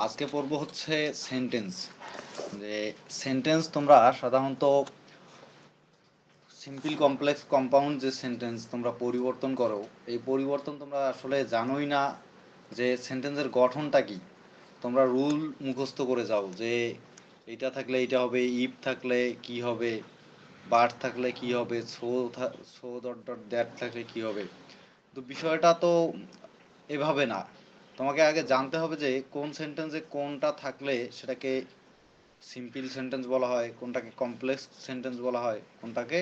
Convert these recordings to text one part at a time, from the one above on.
আজকে পড়বো হচ্ছে সেন্টেন্স। যে সেন্টেন্স তোমরা সাধারণত সিম্পল কমপ্লেক্স কম্পাউন্ড যে সেন্টেন্স তোমরা পরিবর্তন করো, এই পরিবর্তন তোমরা আসলে জানোই না যে সেন্টেন্সের গঠনটা কি। তোমরা রুল মুখস্থ করে যাও যে এইটা থাকলে এইটা হবে, ইফ থাকলে কি হবে, বাট থাকলে কি হবে, সো ডট ডট দ্যাট থাকলে কি হবে। তো বিষয়টা তো এভাবে না। তোমাকে আগে জানতে হবে যে কোন সেন্টেন্সে কোনটা থাকলে সেটাকে সিম্পল সেন্টেন্স বলা হয়, কোনটাকে কমপ্লেক্স সেন্টেন্স বলা হয়, কোনটাকে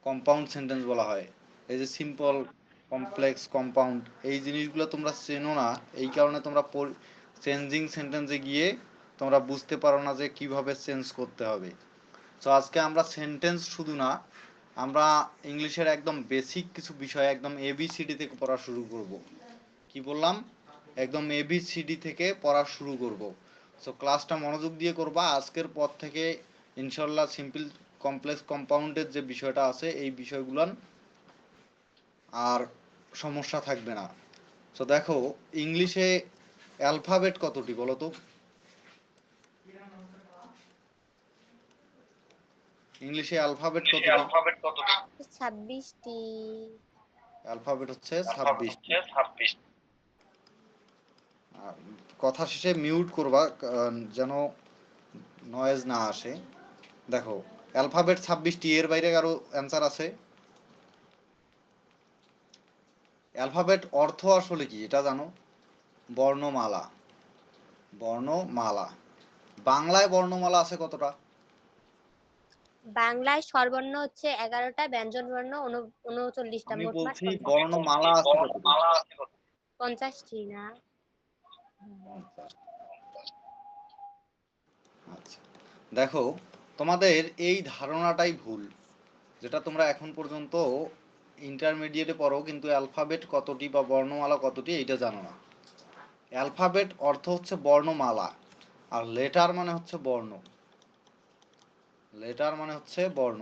কম্পাউন্ড সেন্টেন্স বলা হয়। এই যে সিম্পল, কমপ্লেক্স, কম্পাউন্ড, এই জিনিসগুলো তোমরা চেনো না। এই কারণে তোমরা চেঞ্জিং সেন্টেন্সে গিয়ে তোমরা বুঝতে পারো না যে কিভাবে চেঞ্জ করতে হবে। তো আজকে আমরা সেন্টেন্স শুধু না, আমরা ইংলিশের একদম বেসিক কিছু বিষয় একদম এবিসিডি থেকে পড়া শুরু করব। কি বললাম? একদম এবিসিডি থেকে পড়া শুরু করব। সো ক্লাসটা মনোযোগ দিয়ে করবা। আজকের পর থেকে ইনশাল্লাহ সিম্পল কমপ্লেক্স কম্পাউন্ডের যে বিষয়টা আছে এই বিষয়গুলোর আর সমস্যা থাকবে না। সো দেখো, ইংলিশে অ্যালফাবেট কতটি বলো তো? ইংলিশে অ্যালফাবেট কতটি? 26টি। অ্যালফাবেট হচ্ছে 26টি। আর কথা শেষে মিউট করবা যেন নয়েজ না আসে। দেখো, অ্যালফাবেট 26টি, এর বাইরে কারো অ্যান্সার আছে? অ্যালফাবেট অর্থ আসলে কি এটা জানো? বর্ণমালা। বর্ণমালা। বাংলায় বর্ণমালা আছে কতটা? বাংলায় স্বরবর্ণ হচ্ছে 11টা, ব্যঞ্জন বর্ণ 39টা, আমি মোটমাট বলছি 50টি। বর্ণমালা আছে কতটি? 50টি না? আচ্ছা, দেখো, তোমাদের এই ধারণাটাই ভুল, যেটা তোমরা এখন পর্যন্ত ইন্টারমিডিয়েটে পড়ো কিন্তু অ্যালফাবেট কতটি বা বর্ণমালা কতটি এইটা জানো না। অ্যালফাবেট অর্থ হচ্ছে বর্ণমালা, আর লেটার মানে হচ্ছে বর্ণ। লেটার মানে হচ্ছে বর্ণ,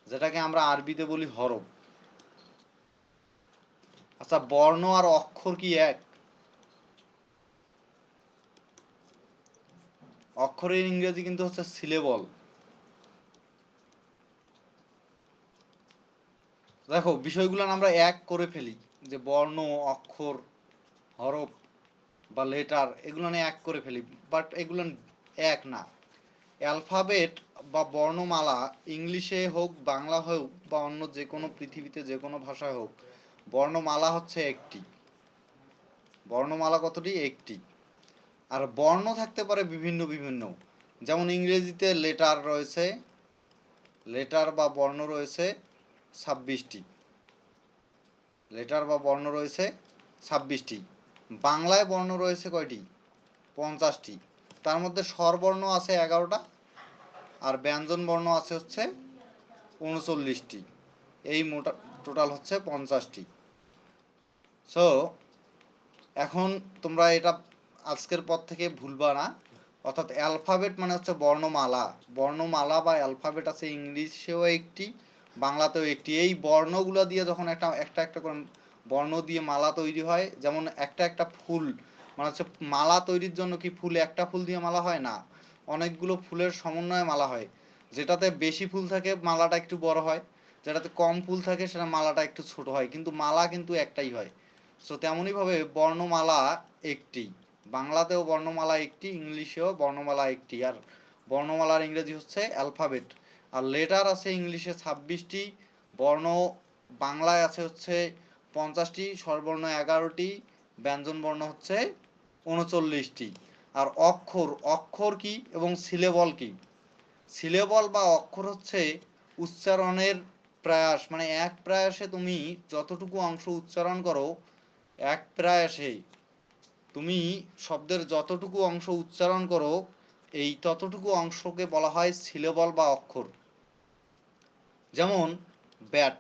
যেটাকে আমরা আরবিতে বলি হরফ। আচ্ছা, বর্ণ আর অক্ষর কি এক? অক্ষরের ইংরেজি কিন্তু হচ্ছে সিলেবল। দেখো, বিষয়গুলো আমরা এক করে ফেলি, যে বর্ণ, অক্ষর, হরফ বা লেটার এগুলো নিয়ে এক করে ফেলি, বাট এগুলো এক না। অ্যালফাবেট বা বর্ণমালা ইংলিশে হোক, বাংলা হোক বা অন্য যে কোনো পৃথিবীতে যে কোনো ভাষায় হোক, বর্ণমালা হচ্ছে একটি। বর্ণমালা কতটি? একটি। আর বর্ণ থাকতে পারে বিভিন্ন বিভিন্ন, যেমন ইংরেজিতে লেটার রয়েছে, লেটার বা বর্ণ রয়েছে 26টি। লেটার বা বর্ণ রয়েছে 26টি। বাংলায় বর্ণ রয়েছে কয়টি? 50টি। তার মধ্যে স্বরবর্ণ আছে 11টা, আর ব্যঞ্জন বর্ণ আছে হচ্ছে 39টি। এই মোটা টোটাল হচ্ছে 50টি। সো এখন তোমরা এটা আজকের পর থেকে ভুলবা না। অর্থাৎ অ্যালফাবেট মানে হচ্ছে বর্ণমালা। বর্ণমালা বা অ্যালফাবেট আছে ইংলিশেও একটি, বাংলাতেও একটি। এই বর্ণগুলো দিয়ে যখন একটা একটা একটা করে বর্ণ দিয়ে মালা তৈরি হয়, যেমন একটা একটা ফুল, মানে হচ্ছে মালা তৈরির জন্য কি ফুল একটা ফুল দিয়ে মালা হয় না, অনেকগুলো ফুলের সমন্বয়ে মালা হয়। যেটাতে বেশি ফুল থাকে মালাটা একটু বড় হয়, যেটাতে কম ফুল থাকে সেটা মালাটা একটু ছোট হয়, কিন্তু মালা কিন্তু একটাই হয়। সো তেমনই ভাবে বর্ণমালা একটি। বাংলাতেও বর্ণমালা একটি, ইংলিশেও বর্ণমালা একটি। আর বর্ণমালার ইংরেজি হচ্ছে অ্যালফাবেট। আর লেটার আছে ইংলিশে 26টি, বর্ণ বাংলায় আছে হচ্ছে 50টি, স্বরবর্ণ 11টি, ব্যঞ্জন বর্ণ হচ্ছে 39টি। আর অক্ষর, অক্ষর কি এবং সিলেবল কি? সিলেবল বা অক্ষর হচ্ছে উচ্চারণের প্রয়াস, মানে এক প্রয়াসে তুমি যতটুকু অংশ উচ্চারণ করো, এক প্রয়াসে তুমি শব্দের যতটুকু অংশ উচ্চারণ করো, এই ততটুকু অংশকে বলা হয় সিলেবল বা অক্ষর। যেমন ব্যাট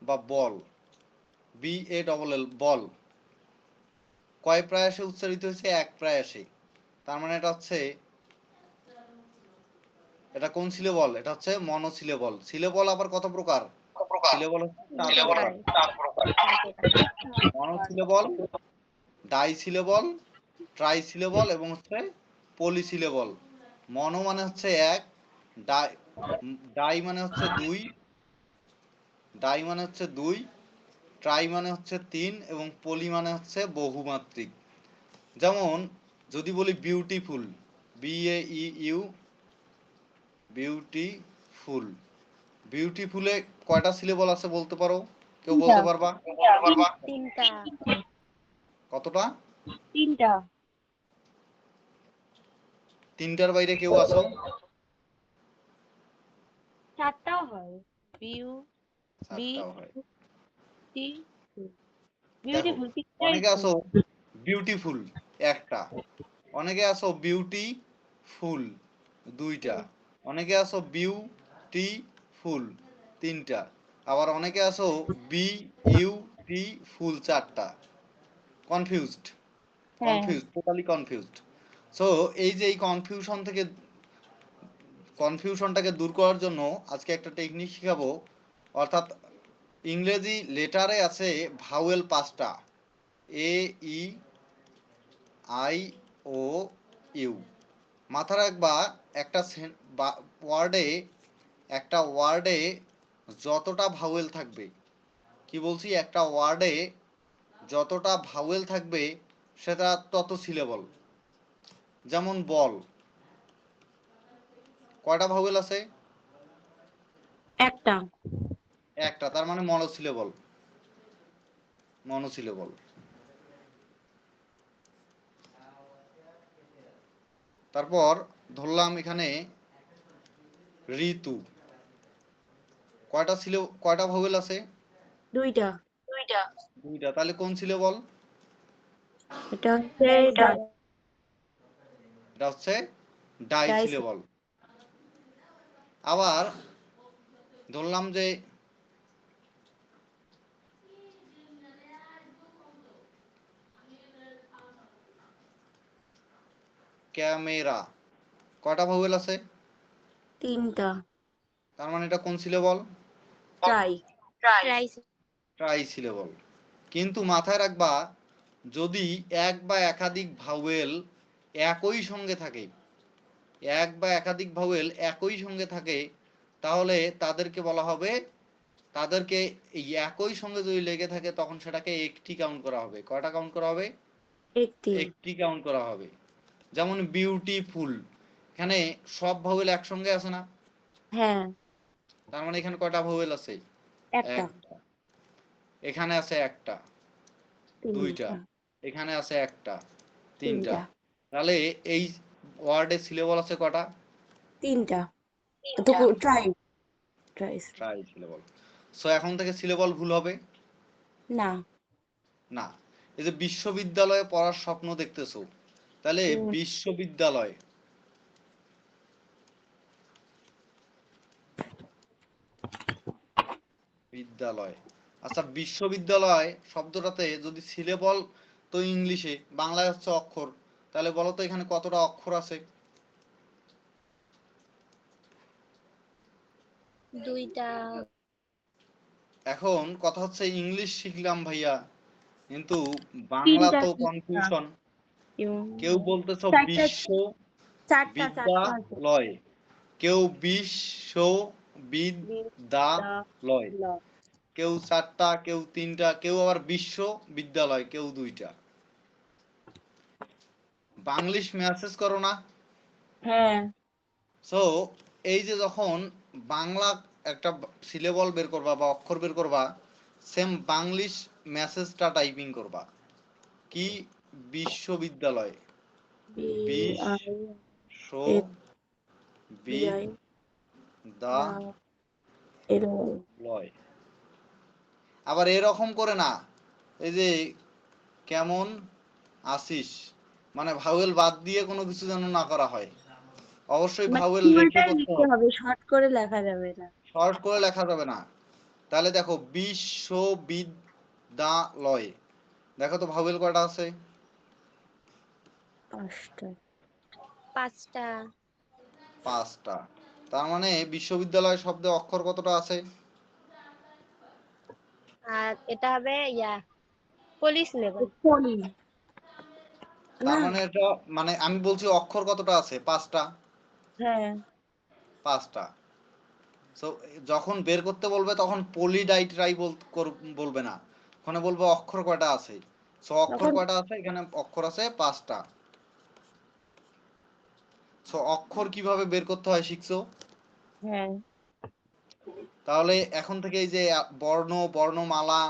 বা বল, BALL, বল, কয় প্রয়াসে উচ্চারিত হয়েছে? এক প্রয়াসে। তার মানে এটা হচ্ছে, এটা কোন সিলেবল? এটা হচ্ছে মনোসিলেবল। সিলেবল আবার কত প্রকার? সিলেবল হচ্ছে 4 2 প্রকার। প্রকারের। মনোসিলেবল, ডাইসিলেবল, ট্রাইসিলেবল এবং হচ্ছে পলিসিলেবল। মনো মানে হচ্ছে এক, ডাই ডাই মানে হচ্ছে দুই, ডাই মানে হচ্ছে দুই, ট্রাই মানে হচ্ছে তিন এবং পলি মানে হচ্ছে বহুমাত্রিক। যেমন যদি বলি বিউটিফুল, BAEU, বিউটিফুল, বিউটিফুলে কয়টা সিলেবল আছে বলতে পারো? কেউ বলতে পারবা? তিনটা। কতটা? তিনটা। তিনটার বাইরে কেউ আছো? চারটাও হয়। চারটাও হয়। দেখো বিউটিফুল অনেকে আছো বিউটিফুল একটা, অনেকে আছো বিউটি ফুল দুইটা, অনেকে আছো বিউটিফুল তিনটা, আবার অনেকে আছো BUT ফুল চারটা। Confused, totally confused. সো এই যে এই কনফিউশনটাকে দূর করার জন্য আজকে একটা টেকনিক শিখাবো। অর্থাৎ ইংরেজি লেটারে আছে ভাওয়েল পাঁচটা, AEIOU। মাথা রাখবা একটা ওয়ার্ডে যতটা ভাওয়েল থাকবে, কি বলছি, একটা ওয়ার্ডে যতটা ভাওয়েল থাকবে সেটা তত সিলেবল। যেমন বল, কয়টা ভাওয়েল আছে? একটা। একটা, তার মানে মনোসিলেবল। মনোসিলেবল। তারপর ধরলাম এখানে ঋতু, কয়টা ভাওয়েল আছে? দুইটা। দুইটা, তাহলে কোন সিলেবল? এটা হচ্ছে এটা হচ্ছে ডাই সিলেবল। আবার ধরলাম যে ক্যামেরা, কয়টা ভাওয়েল আছে? তিনটা। তার মানে এটা কোন সিলেবল? Try syllable. কিন্তু মাথায় রাখবা যদি এক বা একাধিক ভাওয়েল একই সঙ্গে থাকে, এক বা একাধিক ভাওয়েল একই সঙ্গে থাকে, তাহলে তাদেরকে বলা হবে, তাদেরকে এই একই সঙ্গে যদি লেগে থাকে তখন সেটাকে একটি কাউন্ট করা হবে। কয়টা কাউন্ট করা হবে? একটি কাউন্ট করা হবে। যেমন বিউটিফুল, এখানে সব ভাওয়েল একসঙ্গে আছে না? হ্যাঁ। তার মানে এখানে কয়টা ভাওয়েল আছে? একটা। এখানে আছে একটা, দুইটা, এখানে আছে একটা, তিনটা। তাহলে এই ওয়ার্ডে সিলেবল আছে কয়টা? তিনটা। Try syllable. সো এখন থেকে সিলেবল ভুল হবে না। না। এই যে বিশ্ববিদ্যালয়ে পড়ার স্বপ্ন দেখতেছো, তাহলে বিশ্ববিদ্যালয়, বিদ্যালয়, আচ্ছা বিশ্ববিদ্যালয় শব্দটাতে যদি সিলেবল তো ইংলিশে, বাংলায় হচ্ছে অক্ষর, তাহলে বলো তো এখানে কতটা অক্ষর আছে? দুইটা। এখন কথা হচ্ছে ইংলিশ শিখলাম ভাইয়া, কিন্তু বাংলা তো কনফিউশন। কেউ বলতেছো বিশ্ববিদ্যালয়, কেউ বিশ্ববিদ্যালয়, কেউ চারটা, কেউ তিনটা, কেউ আবার বিশ্ববিদ্যালয়, কেউ দুইটা। বাংলিশ মেসেজ করো না? হ্যাঁ। সো এই যে যখন বাংলা একটা সিলেবল বের করবা বা অক্ষর বের করবা, সেম বাংলিশ মেসেজটা টাইপিং করবা। কি? বিশ্ববিদ্যালয়, বিশ্ববিদ্যালয়। আবার এরকম করে না, এই যে কেমন আছিস, মানে ভাওয়েল বাদ দিয়ে কোনো কিছু যেন না করা হয়। অবশ্যই ভাওয়েল রেখে করতে হবে, শর্ট করে লেখা যাবে না। শর্ট করে লেখা যাবে না। তাহলে দেখো বিশ্ববিদ্যালয়, দেখো তো ভাওয়েল কয়টা আছে? পাঁচটা। পাঁচটা। তার মানে বিশ্ববিদ্যালয় শব্দে অক্ষর কতটা আছে? আর এটা হবে পুলিশ লেভেল। পলি তার না। মানে এটা, মানে আমি বলছি অক্ষর কতটা আছে? 5টা। হ্যাঁ 5টা। সো যখন বের করতে বলবে তখন পলিডাইট্রাই বলবে না, ওখানে বলবে অক্ষর কয়টা আছে। সো অক্ষর তখন কয়টা আছে? এখানে অক্ষর আছে 5টা। সো অক্ষর কিভাবে বের করতে হয় শিখছো? হ্যাঁ তাহলে এখন থেকে এই যে বর্ণ, বর্ণমালা,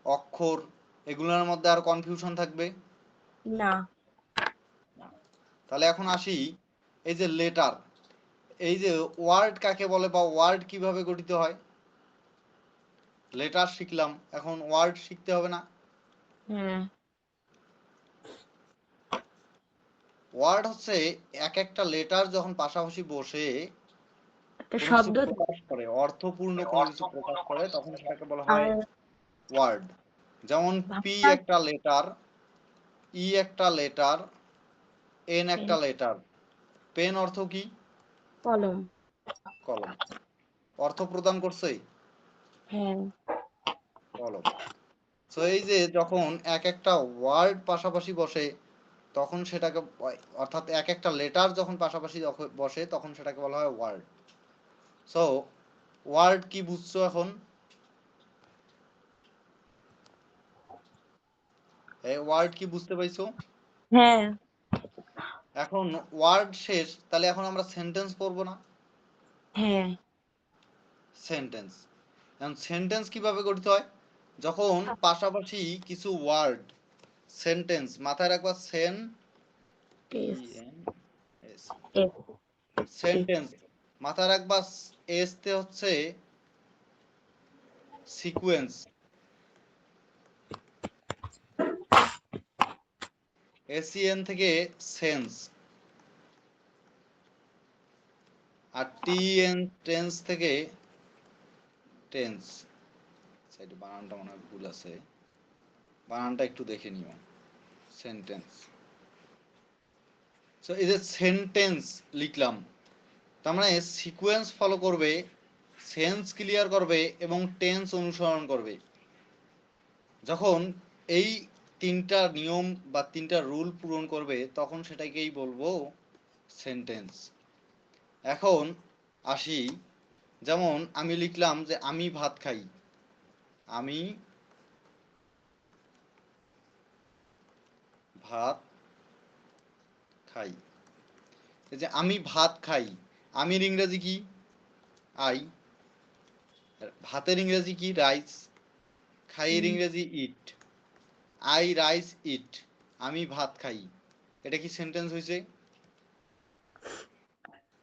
অক্ষর, এগুলোর মধ্যে আর কনফিউশন থাকবে না। না। তাহলে এখন আসি এই যে লেটার, এই যে ওয়ার্ড কাকে বলে বা ওয়ার্ড কিভাবে গঠিত হয়? লেটার শিখলাম, এখন ওয়ার্ড শিখতে হবে না? হ্যাঁ ওয়ার্ড হচ্ছে এক একটা লেটার যখন পাশাপাশি বসে একটা কোনো কিছু শব্দ প্রকাশ করে, অর্থপূর্ণ কোনো কিছু প্রকাশ করে, তখন সেটাকে বলা হয় আর ওয়ার্ড। যেমন পি ভাষা একটা লেটার, ই একটা লেটার, এন একটা লেটার। পেন অর্থ কি? কলম। কলম। অর্থ প্রদান করছে হ্যাঁ কলম। তো এই যে যখন এক একটা ওয়ার্ড পাশাপাশি বসে তখন সেটাকে, অর্থাৎ এক একটা লেটার যখন পাশাপাশি বসে তখন সেটাকে বলা হয় ওয়ার্ড। সো ওয়ার্ড কি বুঝছো এখন? এই ওয়ার্ড কি বুঝতে পাইছো? হ্যাঁ এখন ওয়ার্ড শেষ, তাহলে এখন আমরা সেন্টেন্স পড়বো না? হ্যাঁ সেন্টেন্স। এখন সেন্টেন্স কিভাবে গঠিত হয়? যখন পাশাপাশি কিছু ওয়ার্ড, সেন্টেন্স, মাথায় রাখবা সেন টি টেস এন এস, এস সেন্টেন্স মাথায় রাখবা। এস তে হচ্ছে সিকোয়েন্স, এসিএন থেকে সেন্স, আর টিএন টেন্স থেকে টেন্স। সাইডে বানানটা মনে হয় ভুল আছে, বানানটা একটু দেখে নিও। সেন্টেন্স। সো এই যে সেন্টেন্স লিখলাম, তার মানে সিকোয়েন্স ফলো করবে, সেন্স ক্লিয়ার করবে এবং টেন্স অনুসরণ করবে। যখন এই তিনটা নিয়ম বা তিনটা রুল পূরণ করবে তখন সেটাকেই বলবো সেন্টেন্স। এখন আসি, যেমন আমি লিখলাম যে আমি ভাত খাই, আমি ভাত খাই। এই যে আমি ভাত খাই, আমির ইংরেজি কি? আই। ভাতের ইংরেজি কি? রাইস। খাইয়ের ইংরেজি ইট। I rice eat. আমি ভাত খাই। এটা কি সেন্টেন্স হয়েছে?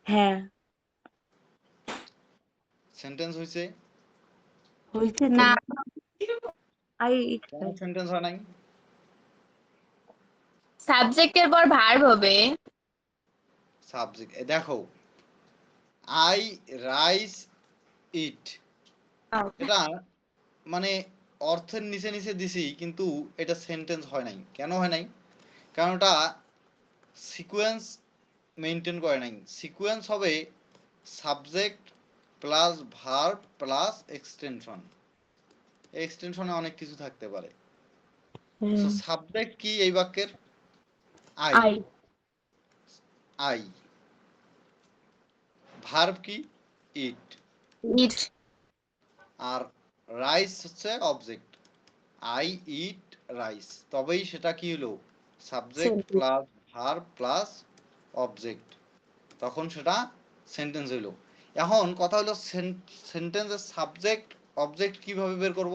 হ্যাঁ সেন্টেন্স হয়েছে? হয়েছে তো। না, আই ইট কেন খাই। সেন্টেন্স হয় নাই? সাবজেক্টের পর ভার্ব হবে। সাবজেক্ট দেখো, আই রাইস ইট, এটা মানে অর্থের নিচে নিচে দিছি কিন্তু এটা সেন্টেন্স হয় নাই। কেন হয় নাই? কারণ এটা সিকোয়েন্স মেনটেন করে নাই। সিকোয়েন্স হবে subject plus verb plus extension. এক্সটেনশনে অনেক কিছু থাকতে পারে। সো সাবজেক্ট কি এই বাক্যের? আই। I I. ভার্ব কি? ইট। ইট। আর রাইস হচ্ছে অবজেক্ট। আই ইট রাইস, তবেই সেটা কি হলো? Subject sentence. Plus verb plus object, তখন সেটা সেন্টেন্স হইলো। এখন কথা হলো সেন্টেন্সের সাবজেক্ট অবজেক্ট কিভাবে বের করব?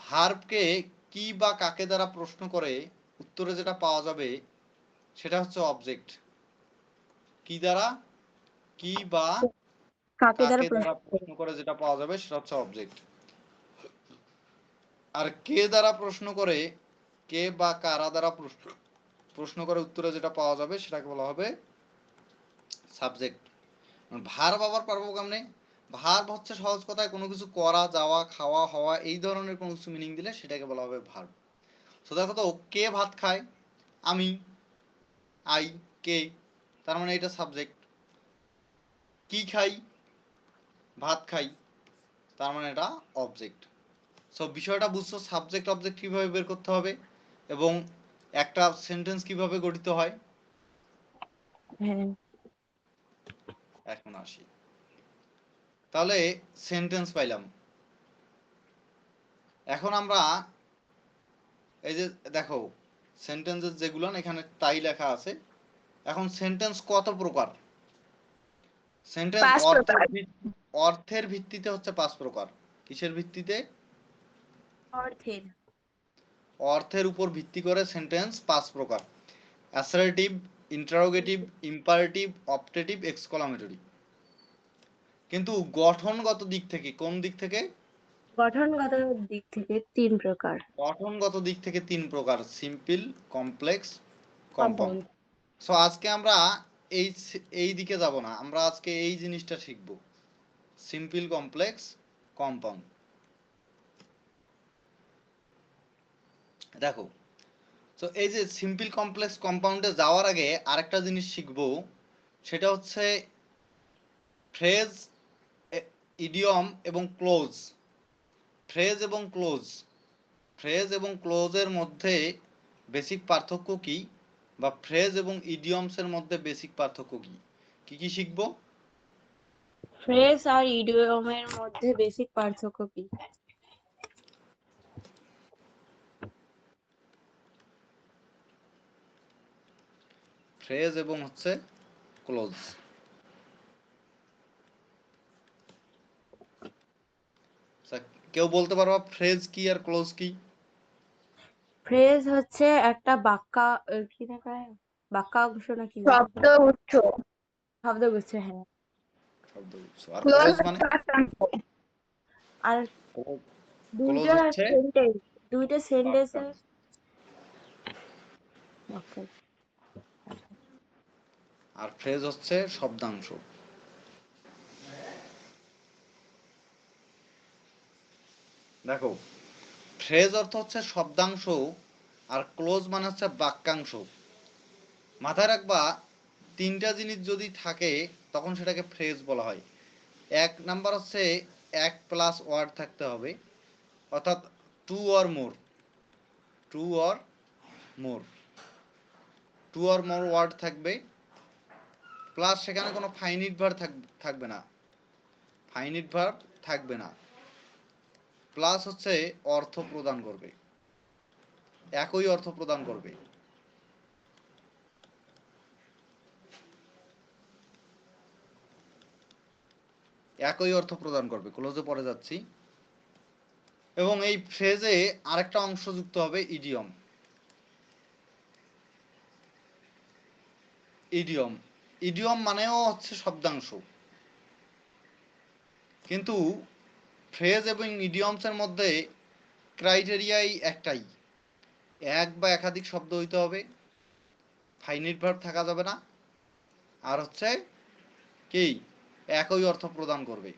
ভার্বকে কি বা কাকে দ্বারা প্রশ্ন করে উত্তরে যেটা পাওয়া যাবে সেটা হচ্ছে অবজেক্ট। কি দ্বারা? কি বা কাকে দ্বারা কাকে দ্বারা প্রশ্ন করে? প্রশ্ন করে যেটা পাওয়া যাবে সেটা হচ্ছে অবজেক্ট। আর কে দ্বারা প্রশ্ন করে, কে বা কারা দ্বারা প্রশ্ন করে উত্তরে যেটা পাওয়া যাবে সেটাকে বলা হবে সাবজেক্ট। ভার্ব আবার পারবো কেমনে? ভার্ব হচ্ছে সহজ কথায় কোনো কিছু করা, যাওয়া, খাওয়া, হওয়া, এই ধরনের কোনো কিছু মিনিং দিলে সেটাকে বলা হবে ভার্ব। তো দেখো তো, কে ভাত খায়? আমি। আই। কে। তার মানে এটা সাবজেক্ট। কি খাই? ভাত খাই। তার মানে এটা অবজেক্ট। সো বিষয়টা বুঝছো, সাবজেক্ট অবজেক্ট কিভাবে বের করতে হবে এবং একটা সেন্টেন্স কিভাবে গঠিত হয়। হ্যাঁ এখন আসি, তাহলে সেন্টেন্স পাইলাম। এখন আমরা এই যে দেখো সেন্টেন্সের যেগুলো এখানে তাই লেখা আছে। এখন সেন্টেন্স কত প্রকার? সেন্টেন্স 5 প্রকার। অর্থের ভিত্তিতে হচ্ছে 5 প্রকার। কিসের ভিত্তিতে? অর্থের অর্থের উপর ভিত্তি করে সেন্টেন্স 5 প্রকার। Assertive, interrogative, imperative, optative, exclamatory. কিন্তু গঠনগত দিক থেকে কোন দিক থেকে? গঠনগত দিক থেকে 3 প্রকার। গঠনগত দিক থেকে 3 প্রকার, simple, complex, compound. Compound. So আজকে আমরা এই এই দিকে যাব না, আমরা আজকে এই জিনিসটা শিখব, সিম্পল, কমপ্লেক্স, কম্পাউন্ড। দেখো, তো এই যে সিম্পল, কমপ্লেক্স, কম্পাউন্ডে যাওয়ার আগে আরেকটা জিনিস শিখব, সেটা হচ্ছে ফ্রেজ, ইডিয়ম এবং ক্লোজ। ফ্রেজ এবং ক্লোজ, ফ্রেজ এবং ক্লোজের মধ্যে বেসিক পার্থক্য কি, বা ফ্রেজ এবং ইডিয়মসের মধ্যে বেসিক পার্থক্য কি, কি কি শিখব? ফ্রেজ আর ইডিয়মের মধ্যে বেসিক পার্থক্য কি? ফ্রেজ এবং হচ্ছে ক্লোজ। কেউ বলতে পারবা ফ্রেজ কি আর ক্লোজ কি? ফ্রেজ হচ্ছে একটা কি দেখায়, বাক্যাংশ নাকি শব্দ উৎস। শব্দগুচ্ছ। হ্যাঁ। শব্দগুচ্ছ। আর ক্লোজ ক্লোজ মানে? বাক্যাংশ। আর ক্লোজ দুইটা হচ্ছে সেন্টেন্স, দুইটা সেন্টেন্সে বাক্যাংশ। আর ফ্রেজ হচ্ছে শব্দাংশ। দেখো, ফ্রেজ অর্থ হচ্ছে শব্দাংশ, আর ক্লোজ মানে হচ্ছে বাক্যাংশ। মাথায় রাখবা, 3টা জিনিস যদি থাকে তখন সেটাকে ফ্রেজ বলা হয়। 1 নাম্বার হচ্ছে 1 প্লাস ওয়ার্ড থাকতে হবে, অর্থাৎ 2 or more, 2 or more, 2 or more word থাকবে, প্লাস সেখানে কোনো ফাইনিট ভার্ব থাকবে না, ফাইনিট ভার্ব থাকবে না, প্লাস হচ্ছে অর্থ প্রদান করবে, একই অর্থ প্রদান করবে। একই অর্থ প্রদান করবে, ক্লোজে পরে যাচ্ছি। এবং এই ফ্রেজে আরেকটা অংশ যুক্ত হবে, ইডিয়ম। ইডিয়ম, ইডিয়ম মানেও হচ্ছে শব্দাংশ, কিন্তু ফ্রেজ এবং ইডিয়মসের মধ্যে ক্রাইটেরিয়াই একটাই, এক বা একাধিক শব্দ হইতে হবে, ফাইনিট ভার্ব থাকা যাবে না, আর হচ্ছে কি একই অর্থ প্রদান করবে।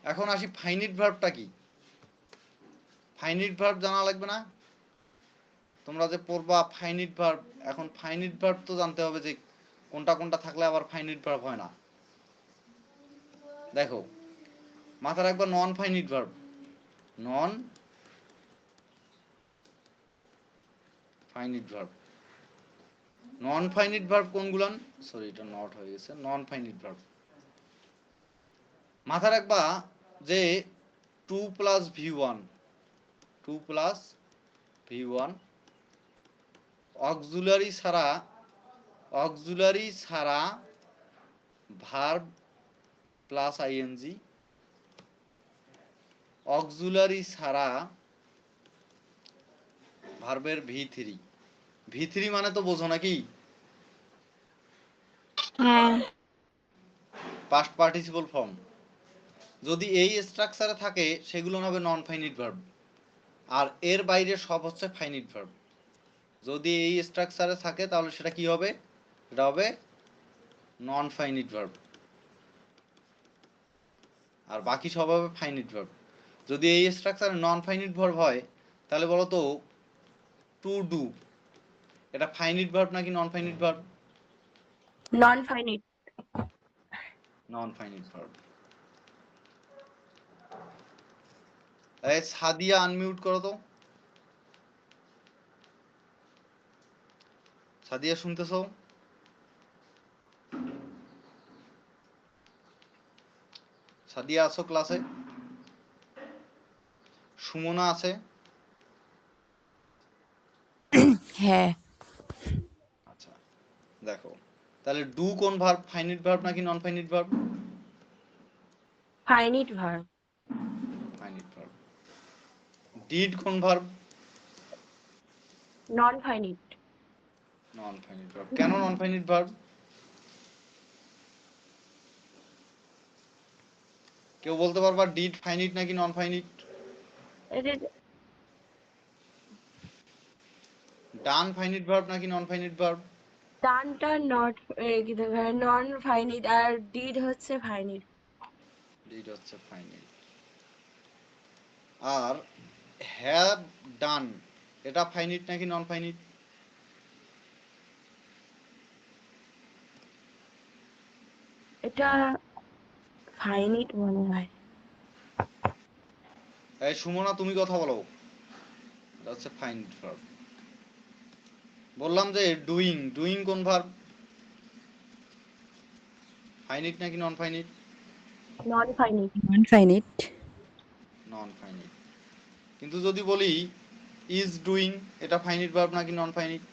এখন আসি ফাইনিট ভার্বটা কি। ফাইনিট ভার্ব জানা লাগবে না? তোমরা যে পড়বা ফাইনিট ভার্ব, এখন ফাইনিট ভার্ব তো জানতে হবে যে কোনটা কোনটা থাকলে আবার ফাইনিট ভার্ব হয় না। দেখো, মাথা রাখবা non finite verb, non finite verb. Non finite verb কোনগুলান? সরি, এটা নট হয়ে গেছে, নন ফাইনিট ভার্ব। মাথা রাখবা যে 2 plus V1, 2 plus V1 auxiliary ছাড়া, অক্সিলারি ছাড়া ভার্ব প্লাস আইএনজি, অক্সিলারি ছাড়া ভার্বের V3। V3 মানে তো বোঝো নাকি? হ্যাঁ। Past participle form. যদি এই স্ট্রাকচারে থাকে সেগুলো হবে নন ফাইনিট ভার্ব, আর এর বাইরে সব হচ্ছে ফাইনিট ভার্ব। যদি এই স্ট্রাকচারে থাকে তাহলে সেটা কি হবে? এটা হবে নন ফাইনিট ভার্ব, আর বাকি সব হবে ফাইনিট ভার্ব। যদি এই স্ট্রাকচারে নন ফাইনিট ভার্ব হয় তাহলে বলো তো টু ডু, এটা ফাইনিট ভার্ব নাকি non finite verb? Non finite. Non finite verb. এই সাদিয়া আনমিউট করো তো। সাদিয়া শুনতেছো? সাদিয়া আছো ক্লাসে? সুমনা আছে? হ্যাঁ, আচ্ছা দেখো, তাহলে ডু কোন ভার্ব, ফাইনিট ভার্ব নাকি non finite verb? Finite verb. Finite verb. Did কোন verb? Non finite. Non finite verb. কেন নন ফাইনিট ভার্ব? কেউ বলতে পারবা ডিড ফাইনিট নাকি নন ফাইনিট? এটা ডান ফাইনিট ভার্ব নাকি নন ফাইনিট ভার্ব? ডানটা নট নন ফাইনিট আর ডিড হচ্ছে ফাইনিট। ডিড হচ্ছে ফাইনিট। আর হ্যাভ ডান এটা ফাইনিট নাকি নন ফাইনিট? এটা ফাইনিট মনে হয়। এই সুমনা তুমি কথা বলো। এটা হচ্ছে ফাইনিট ভার্ব। বললাম যে ডুইং, ডুইং কোন ভার্ব? ফাইনিট নাকি non finite? Non finite. Non finite. Non finite. কিন্তু যদি বলি ইজ ডুইং, এটা ফাইনিট ভার্ব নাকি নন ফাইনিট?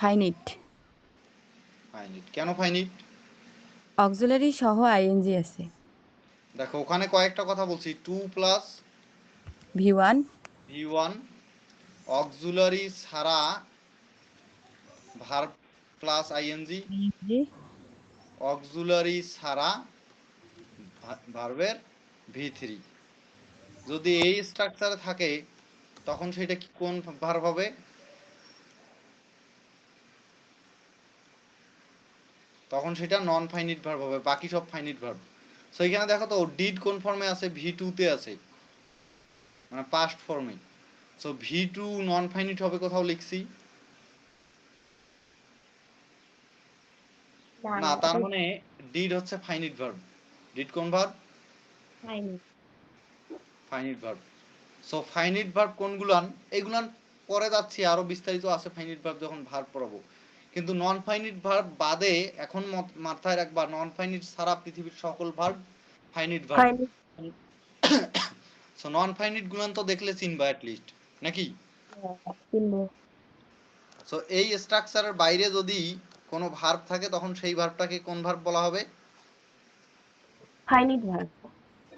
ফাইনিট। ফাইনিট। কেন ফাইনিট? অক্সিলারি সহ আইএনজি আছে। দেখো ওখানে কয়েকটা কথা বলছি, two plus V1 V1 auxiliary ছাড়া verb plus ING, ING auxiliary ছাড়া ভার্বের V3। যদি এই স্ট্রাকচারে থাকে তখন সেটা কি কোন ভার্ব হবে? তখন সেটা নন ফাইনিট ভার্ব হবে, বাকি সব ফাইনিট ভার্ব। সো এখানে দেখো তো ডিড কোন ফর্মে আছে? V2 তে আছে, মানে পাস্ট ফর্মে। সো V2 নন ফাইনিট হবে কোথাও লিখছি না, তার মানে ডিড হচ্ছে ফাইনিট ভার্ব। ডিড কোন verb? Finite. Finite verb. So finite verb কোনগুলান, এগুলান পরে যাচ্ছি, আরো বিস্তারিত আছে ফাইনিট ভার্ব যখন ভার্ব পড়াবো। কিন্তু নন ফাইনিট ভার্ব বাদে এখন মাথায় রাখবা, নন ফাইনিট ছাড়া পৃথিবীর সকল verb finite verb. Finite. So non finite গুলান তো দেখলে চিনবা অ্যাট লিস্ট, নাকি? সো এই স্ট্রাকচারের বাইরে যদি কোনো ভার্ব থাকে তখন সেই ভার্বটাকে কোন ভার্ব বলা হবে? Finite verb.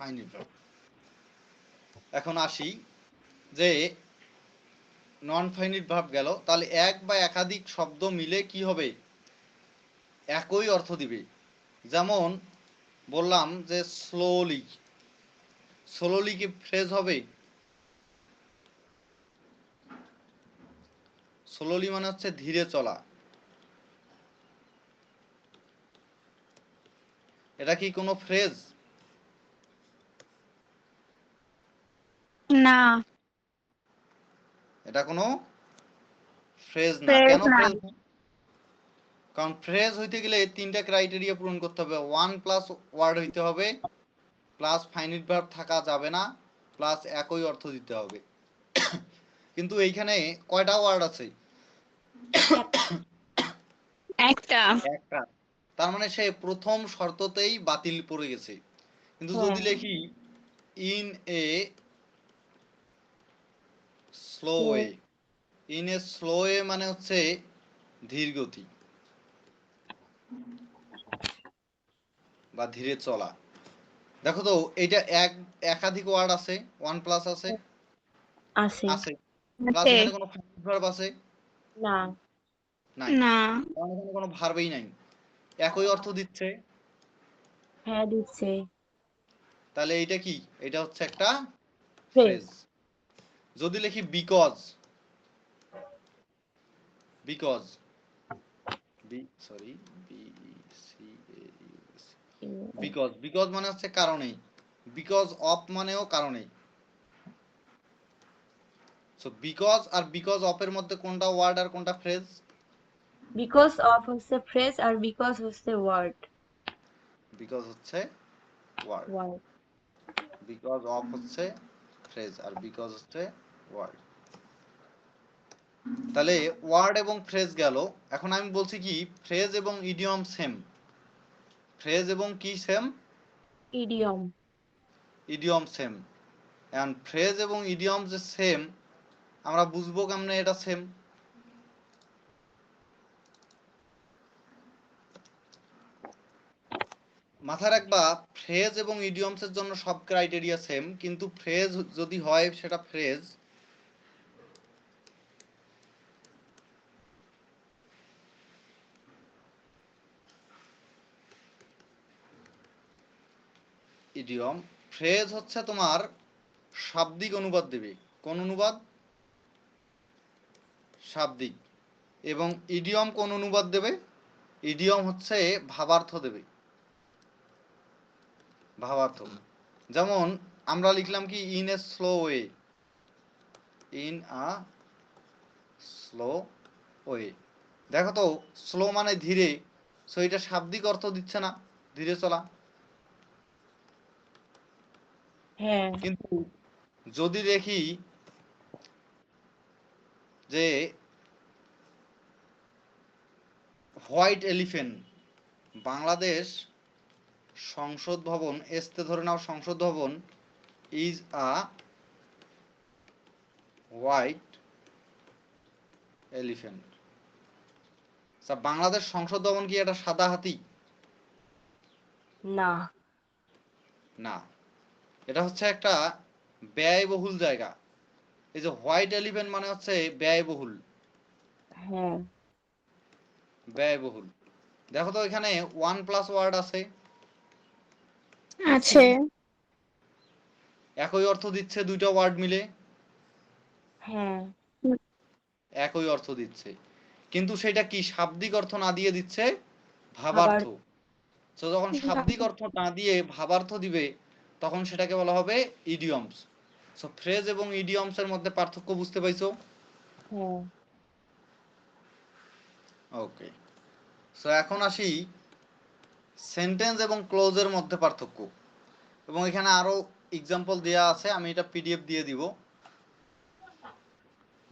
Finite verb. এখন আসি যে নন ফাইনিট ভার্ব গেল, তাহলে এক বা একাধিক শব্দ মিলে কি হবে? একই অর্থ দিবে। যেমন বললাম যে স্লোলি, স্লোলি কি ফ্রেজ হবে? স্লোলি মানে হচ্ছে ধীরে চলা। এটা কি কোনো ফ্রেজ? না, এটা কোনো ফ্রেজ না। ফ্রেজ কেন না। ফ্রেজ? কারণ ফ্রেজ হইতে গেলে তিনটা ক্রাইটেরিয়া পূরণ করতে হবে। ওয়ান প্লাস ওয়ার্ড হইতে হবে, প্লাস ফাইনিট ভার্ব থাকা যাবে না, প্লাস একই অর্থ দিতে হবে। কিন্তু এইখানে কয়টা ওয়ার্ড আছে? একটা। একটা। তার মানে সে প্রথম শর্ততেই বাতিল পড়ে গেছে। কিন্তু যদি লিখি in a slow way, in a slow way মানে হচ্ছে ধীর গতি বা ধীরে চলা। দেখো তো এটা একাধিক ওয়ার্ড আছে, ওয়ান প্লাস আছে? আছে। আছে। প্লাস আছে। এখানে কোনো ফাইনিট ভার্ব আছে? না। নাই। না। কারণ এখানে কোনো ভার্বই নাই, একই অর্থ দিচ্ছে। হ্যাঁ দিচ্ছে। তাহলে এইটা কি? এটা হচ্ছে একটা ফ্রেজ। ফ্রেজ। যদি লিখি because, because B sorry B C A because, because মানে হচ্ছে কারণেই। বিকজ অফ মানেও কারণেই। সো বিকজ আর বিকজ অফ এর মধ্যে কোনটা ওয়ার্ড আর কোনটা ফ্রেজ? বিকজ অফ হচ্ছে ফ্রেজ আর বিকজ হচ্ছে ওয়ার্ড। বিকজ হচ্ছে ওয়ার্ড, ওয়ার্ড। বিকজ অফ হচ্ছে ফ্রেজ, আর বিকজ হচ্ছে ওয়ার্ড। তাহলে ওয়ার্ড এবং ফ্রেজ গেল। এখন আমি বলছি কি ফ্রেজ এবং ইডিয়ম সেম। ফ্রেজ এবং কি সেম? ইডিয়ম। Idiom same. এখন ফ্রেজ এবং ইডিয়ম যে সেম, আমরা বুঝবো কেমনে এটা সেম? মাথায় রাখবা ফ্রেজ এবং ইডিয়মসের জন্য সব ক্রাইটেরিয়া সেম, কিন্তু ফ্রেজ যদি হয় সেটা ফ্রেজ, ইডিয়ম। ফ্রেজ হচ্ছে তোমার শাব্দিক অনুবাদ দেবে। কোন অনুবাদ? শাব্দিক। এবং ইডিয়ম কোন অনুবাদ দেবে? ইডিয়ম হচ্ছে ভাবার্থ দেবে। ভাবার্থ। যেমন আমরা লিখলাম কি in a slow way, in a slow way. দেখো তো স্লো মানে ধীরে, সো এটা শাব্দিক অর্থ দিচ্ছে না, ধীরে চলা। হ্যাঁ। কিন্তু যদি দেখি যে হোয়াইট এলিফ্যান্ট, বাংলাদেশ সংসদ ভবন, এসতে ধরে নাও সংসদ ভবন is a white elephant. Bangladesh সংসদ ভবন কি একটা সাদা হাতি? না। না, এটা হচ্ছে একটা ব্যয়বহুল জায়গা। এই যে হোয়াইট এলিফ্যান্ট মানে হচ্ছে ব্যয়বহুল। হ্যাঁ। ব্যয়বহুল। দেখো তো এখানে ওয়ান প্লাস ওয়ার্ড আছে, আছে। একই অর্থ দিচ্ছে দুইটা ওয়ার্ড মিলে, হ্যাঁ। একই অর্থ দিচ্ছে, কিন্তু সেটা কি শাব্দিক অর্থ না দিয়ে দিচ্ছে আবার ভাবার্থ। তো যখন শাব্দিক অর্থ না দিয়ে ভাবার্থ দিবে তখন সেটাকে বলা হবে ইডিয়মস। সো ফ্রেজ এবং ইডিয়মস এর মধ্যে পার্থক্য বুঝতে পাইছো? হ্যাঁ। ওকে। সো এখন আসি সেন্টেন্স এবং ক্লোজের মধ্যে পার্থক্য, এবং এখানে আরো এক্সাম্পল দেয়া আছে, আমি এটা পিডিএফ দিয়ে দিব।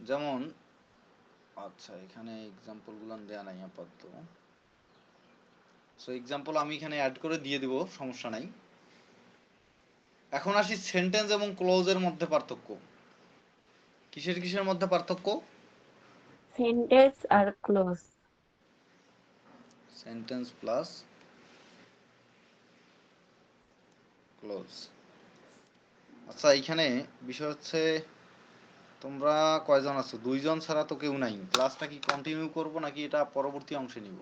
যেমন আচ্ছা এখানে এক্সাম্পল গুলো দেয়া নাই আপাতত, সো এক্সাম্পল আমি এখানে অ্যাড করে দিয়ে দিব, সমস্যা নাই। এখন আসি সেন্টেন্স এবং ক্লোজের মধ্যে পার্থক্য। কিসের কিসের মধ্যে পার্থক্য? সেন্টেন্স আর ক্লোজ। Sentence plus close. আচ্ছা এখানে বিষয় হচ্ছে তোমরা কয়জন আছো? দুইজন ছাড়া তো কেউ নাই। ক্লাসটা কি কন্টিনিউ করব নাকি এটা পরবর্তী অংশে নিব?